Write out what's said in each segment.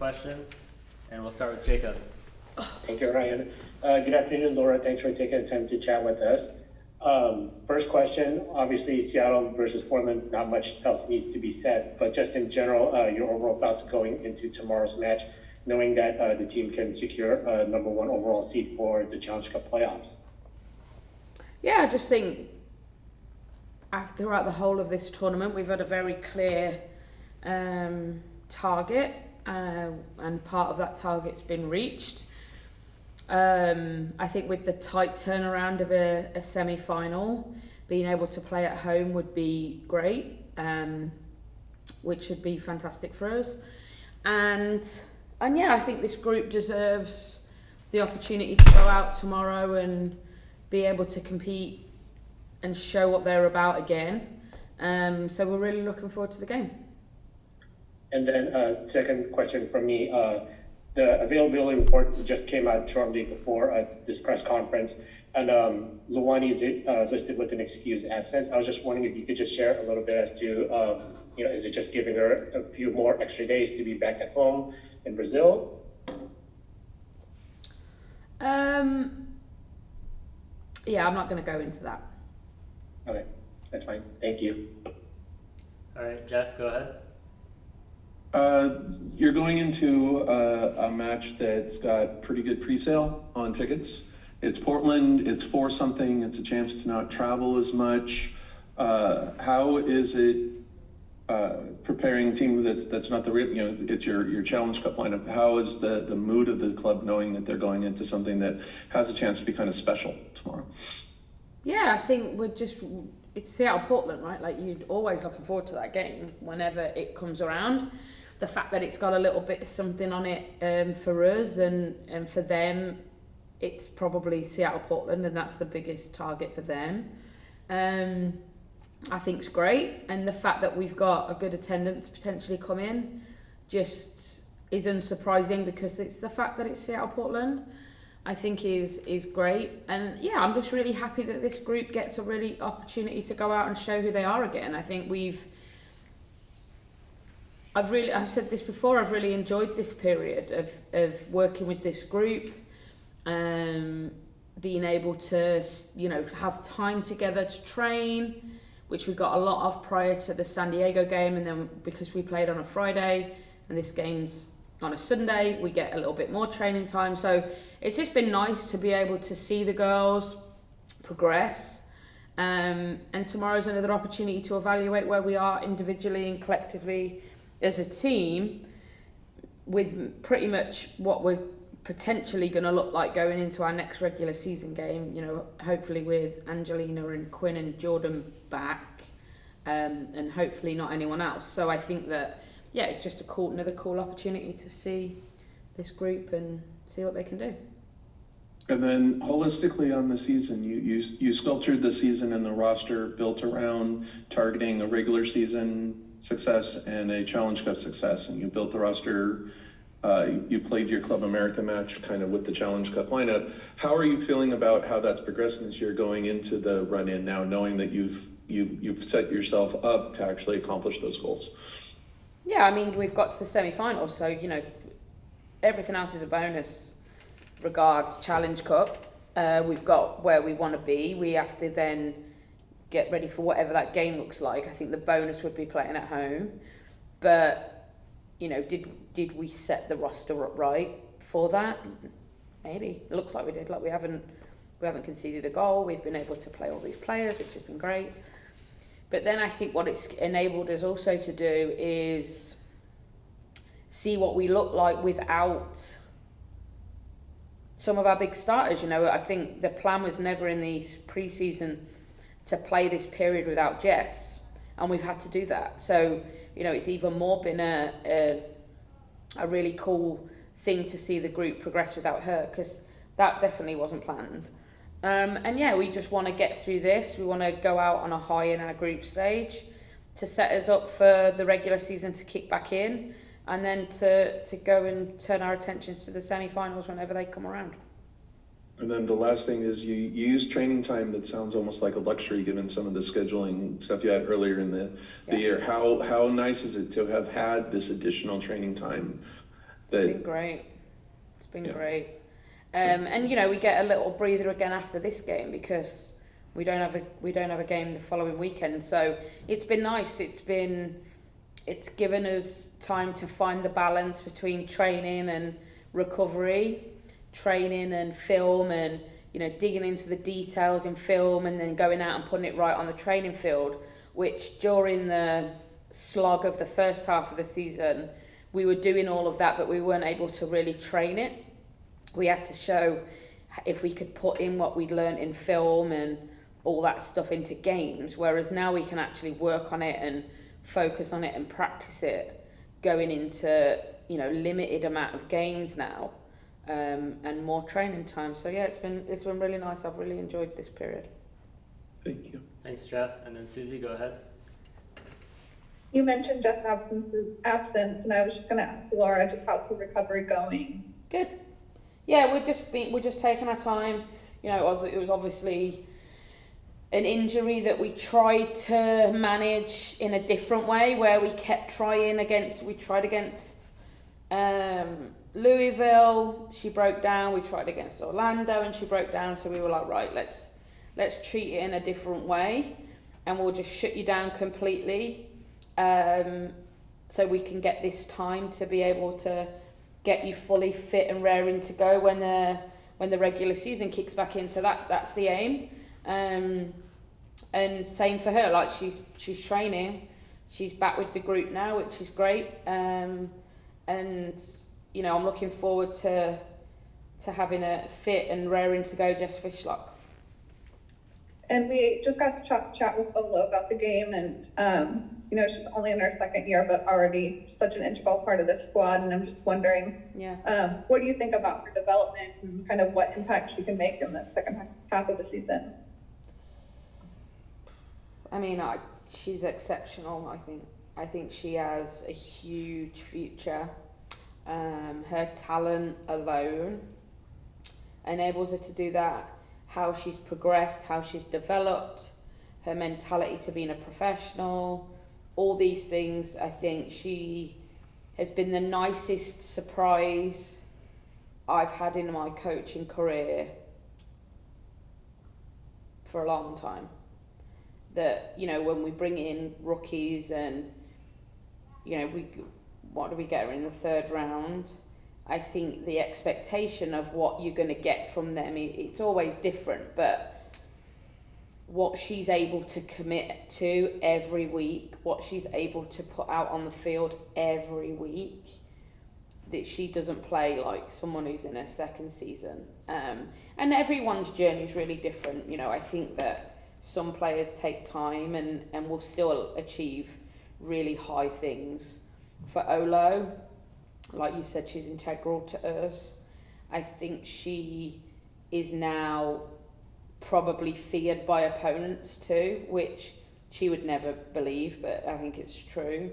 questions, and we'll start with Jacob. Thank you, Ryan. Good afternoon, Laura. Thanks for taking the time to chat with us. First question, obviously Seattle versus Portland, not much else needs to be said, but just in general, your overall thoughts going into tomorrow's match, knowing that the team can secure a number one overall seed for the Challenge Cup playoffs. Yeah, I just think throughout the whole of this tournament, we've had a very clear target, and part of that target's been reached. I think with the tight turnaround of a semi-final, being able to play at home would be great, which would be fantastic for us. And yeah, I think this group deserves the opportunity to go out tomorrow and be able to compete and show what they're about again. So we're really looking forward to the game. And then second question from me, the availability report just came out shortly before this press conference, and Luwani is listed with an excused absence. I was just wondering if you could just share a little bit as to, is it just giving her a few more extra days to be back at home in Brazil? Yeah, I'm not going to go into that. Okay, that's fine. Thank you. All right, Jeff, go ahead. You're going into a match that's got pretty good pre-sale on tickets. It's Portland, it's for something, it's a chance to not travel as much. How is it preparing a team that's not the real, it's your Challenge Cup lineup? How is the mood of the club knowing that they're going into something that has a chance to be kind of special tomorrow? Yeah, I think it's Seattle-Portland, right? Like, you're always looking forward to that game whenever it comes around. The fact that it's got a little bit of something on it for us and for them, it's probably Seattle-Portland, and that's the biggest target for them. I think it's great, and the fact that we've got a good attendance potentially come in just is unsurprising, because it's the fact that it's Seattle-Portland, I think is great. And yeah, I'm just really happy that this group gets a really opportunity to go out and show who they are again. I think I've said this before, I've really enjoyed this period of working with this group, being able to, have time together to train, which we got a lot of prior to the San Diego game, and then because we played on a Friday and this game's on a Sunday, we get a little bit more training time. So it's just been nice to be able to see the girls progress, and tomorrow's another opportunity to evaluate where we are individually and collectively as a team, with pretty much what we're potentially going to look like going into our next regular season game, hopefully with Angelina and Quinn and Jordan back, and hopefully not anyone else. So I think that, yeah, it's just another cool opportunity to see this group and see what they can do. And then holistically on the season, you sculptured the season and the roster built around targeting a regular season success and a Challenge Cup success, and you built the roster. You played your Club America match kind of with the Challenge Cup lineup. How are you feeling about how that's progressing this year, going into the run-in now, knowing that you've set yourself up to actually accomplish those goals? Yeah, I mean, we've got to the semi-finals, so everything else is a bonus regards Challenge Cup. We've got where we want to be. We have to then get ready for whatever that game looks like. I think the bonus would be playing at home, but did we set the roster up right for that? Maybe. It looks like we did. Like, we haven't conceded a goal. We've been able to play all these players, which has been great. But then I think what it's enabled us also to do is see what we look like without some of our big starters. I think the plan was never in the pre-season to play this period without Jess, and we've had to do that. So, it's even more been a really cool thing to see the group progress without her, because that definitely wasn't planned. And yeah, we just want to get through this. We want to go out on a high in our group stage to set us up for the regular season to kick back in, and then to go and turn our attentions to the semi-finals whenever they come around. And then the last thing is you use training time that sounds almost like a luxury given some of the scheduling stuff you had earlier in the year. How nice is it to have had this additional training time been great. It's been great. Yeah. And you know, we get a little breather again after this game because we don't have a game the following weekend. So it's been nice. It's given us time to find the balance between training and recovery, training and film, and you know, digging into the details in film and then going out and putting it right on the training field, which during the slog of the first half of the season, we were doing all of that, but we weren't able to really train it. We had to show if we could put in what we'd learned in film and all that stuff into games, whereas now we can actually work on it and focus on it and practice it going into, you know, limited amount of games now, and more training time. So yeah, it's been really nice. I've really enjoyed this period. Thank you. Thanks, Jeff. And then Susie, go ahead. You mentioned Jeff's absence, and I was just going to ask Laura, just how's her recovery going? Good. Yeah, we're just taking our time. You know, it was obviously an injury that we tried to manage in a different way, where we kept trying against Louisville, she broke down. We tried against Orlando and she broke down. So we were like, right, let's treat it in a different way, and we'll just shut you down completely, so we can get this time to be able to get you fully fit and raring to go when the regular season kicks back in. So that's the aim. And same for her, like she's training, she's back with the group now, which is great. And you know, I'm looking forward to having a fit and raring to go Jess Fishlock. And we just got to chat with Ola about the game, and you know, she's only in her second year, but already such an integral part of this squad. And I'm just wondering, what do you think about her development and kind of what impact she can make in the second half of the season? I mean, she's exceptional. I think she has a huge future. Her talent alone enables her to do that. How she's progressed, how she's developed, her mentality to being a professional, all these things. I think she has been the nicest surprise I've had in my coaching career for a long time. That, you know, when we bring in rookies and, you know, what do we get her in the third round? I think the expectation of what you're going to get from them, it's always different, but what she's able to commit to every week, what she's able to put out on the field every week, that she doesn't play like someone who's in her second season. And everyone's journey is really different. You know, I think that some players take time and will still achieve really high things. For Olo, like you said, she's integral to us. I think she is now probably feared by opponents too, which she would never believe, but I think it's true,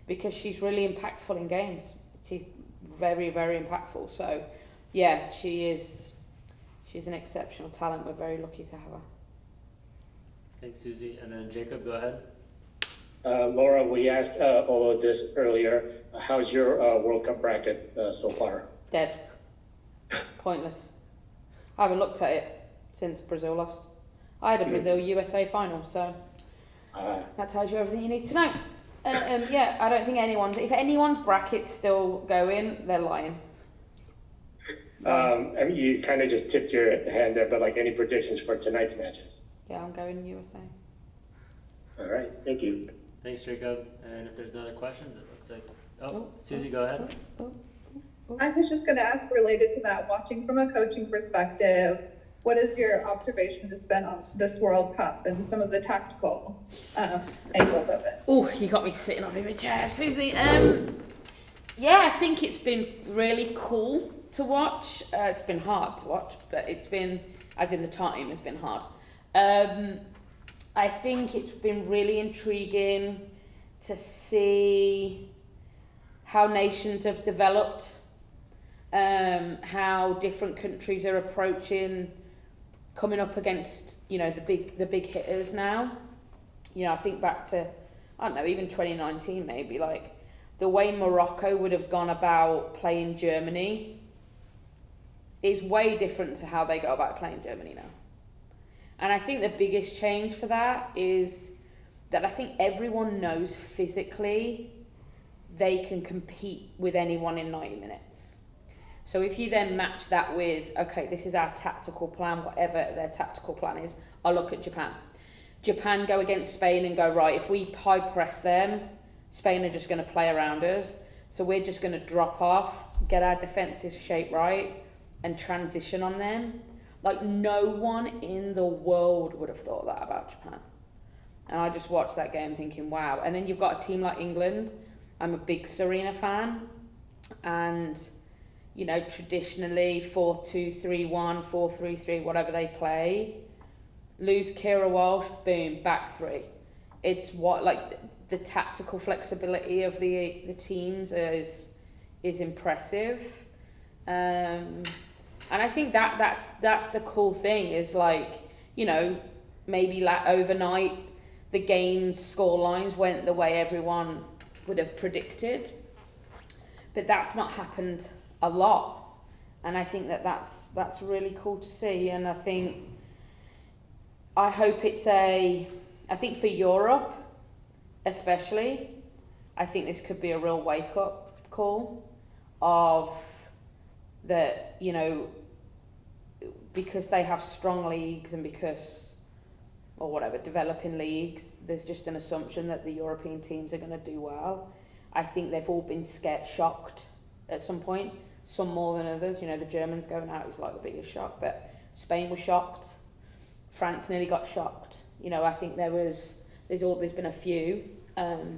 because she's really impactful in games. She's very, very impactful. So yeah, she's an exceptional talent. We're very lucky to have her. Thanks, Susie. And then Jacob, go ahead. Laura, we asked Ola this earlier. How's your World Cup bracket so far? Dead. Pointless. I haven't looked at it since Brazil lost. I had a Brazil-USA final, so that tells you everything you need to know. Yeah, I don't think if anyone's bracket's still going, they're lying. I mean, you kind of just tipped your hand there, but like, any predictions for tonight's matches? Yeah, I'm going USA. All right, thank you. Thanks, Jacob. And if there's no other questions, it looks like... Susie, go ahead. I was just going to ask, related to that, watching from a coaching perspective, what is your observation just been on this World Cup and some of the tactical angles of it? Oh, you got me sitting on my chair, Susie. Yeah, I think it's been really cool to watch. It's been hard to watch, but it's been, as in the time, it's been hard. I think it's been really intriguing to see how nations have developed, how different countries are approaching coming up against, you know, the big hitters now. You know, I think back to, I don't know, even 2019 maybe, like the way Morocco would have gone about playing Germany is way different to how they go about playing Germany now. And I think the biggest change for that is that I think everyone knows physically they can compete with anyone in 90 minutes. So if you then match that with, okay, this is our tactical plan, whatever their tactical plan is, I'll look at Japan. Japan go against Spain and go, right, if we high press them, Spain are just going to play around us. So we're just going to drop off, get our defensive shape right, and transition on them. Like, no one in the world would have thought that about Japan. And I just watched that game thinking, wow. And then you've got a team like England. I'm a big Serena fan. And, you know, traditionally 4-2-3-1, 4-3-3, whatever they play. Lose Kira Walsh, boom, back three. It's what, like, the tactical flexibility of the teams is impressive. And I think that's the cool thing is, like, you know, maybe like overnight the game's score lines went the way everyone would have predicted, but that's not happened a lot, and I think that's really cool to see. And I hope I think for Europe especially, I think this could be a real wake up call of that, you know, because they have strong leagues and because, or whatever, developing leagues, there's just an assumption that the European teams are going to do well. I think they've all been shocked at some point, some more than others. You know, the Germans going out is like the biggest shock, but Spain was shocked. France nearly got shocked. You know, I think there's been a few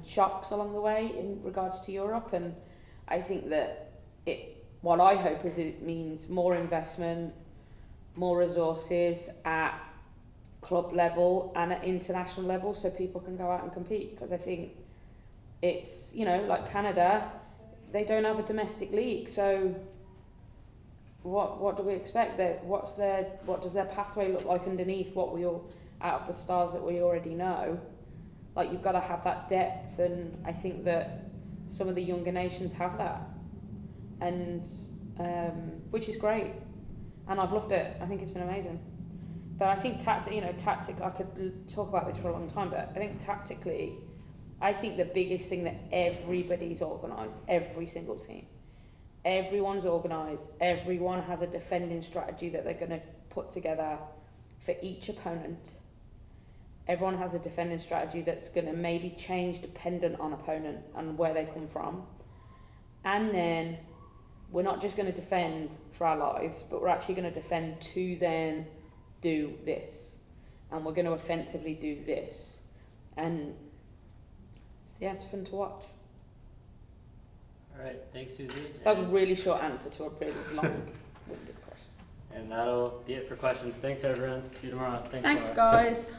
shocks along the way in regards to Europe, and I think that what I hope is it means more investment, more resources at club level and at international level so people can go out and compete. Because I think it's, you know, like Canada, they don't have a domestic league, so what do we expect? What does their pathway look like underneath what we all, out of the stars that we already know? Like, you've got to have that depth, and I think that some of the younger nations have that, and which is great, and I've loved it. I think it's been amazing. But I think I could talk about this for a long time, but I think tactically, I think the biggest thing that everybody's organised, every single team, everyone's organised, everyone has a defending strategy that they're going to put together for each opponent. Everyone has a defending strategy that's going to maybe change dependent on opponent and where they come from. And then we're not just going to defend for our lives, but we're actually going to defend to then do this. And we're going to offensively do this. And yeah, it's fun to watch. All right, thanks, Susie. That was a really short answer to a really long-winded question. And that'll be it for questions. Thanks, everyone. See you tomorrow. Thanks, Laura. guys.